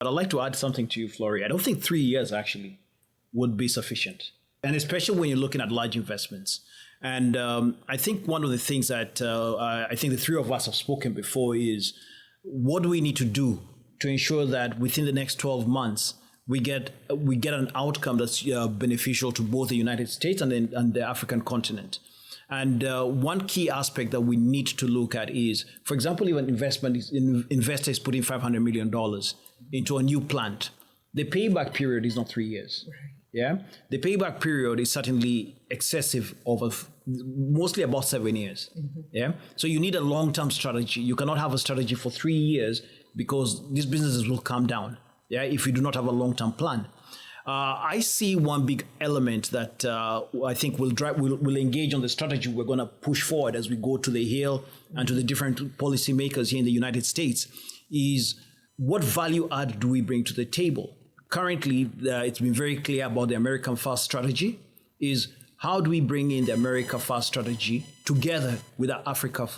But I'd like to add something to you, Flory. I don't think 3 years actually would be sufficient. And especially when you're looking at large investments. And I think one of the things that I think the three of us have spoken before is what do we need to do to ensure that within the next 12 months, we get an outcome that's beneficial to both the United States and the African continent. And one key aspect that we need to look at is, for example, if an investor is putting $500 million into a new plant, the payback period is not 3 years. Right. Yeah, the payback period is certainly excessive mostly about 7 years. Mm-hmm. Yeah, so you need a long-term strategy. You cannot have a strategy for 3 years because these businesses will come down. Yeah, if you do not have a long-term plan. I see one big element that I think will engage on the strategy we're going to push forward as we go to the Hill and to the different policymakers here in the United States is what value add do we bring to the table? Currently, it's been very clear about the American First strategy is how do we bring in the America First strategy together with our Africa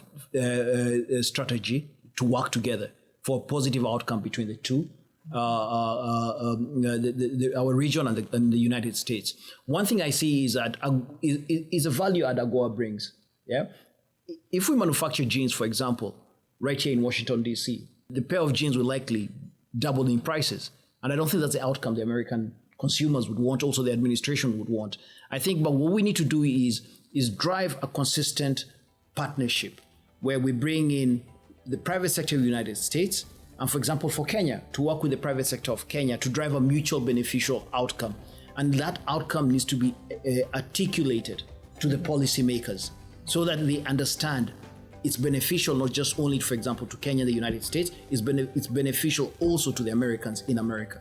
strategy to work together for a positive outcome between the two, our region and the United States. One thing I see is that is a value add AGOA brings. Yeah, if we manufacture jeans, for example, right here in Washington, D.C., the pair of jeans will likely double in prices. And I don't think that's the outcome the American consumers would want, also the administration would want. I think, but what we need to do is drive a consistent partnership where we bring in the private sector of the United States, and for example, for Kenya, to work with the private sector of Kenya to drive a mutual beneficial outcome. And that outcome needs to be articulated to the policymakers so that they understand it's beneficial not just only, for example, to Kenya and the United States, it's beneficial also to the Americans in America.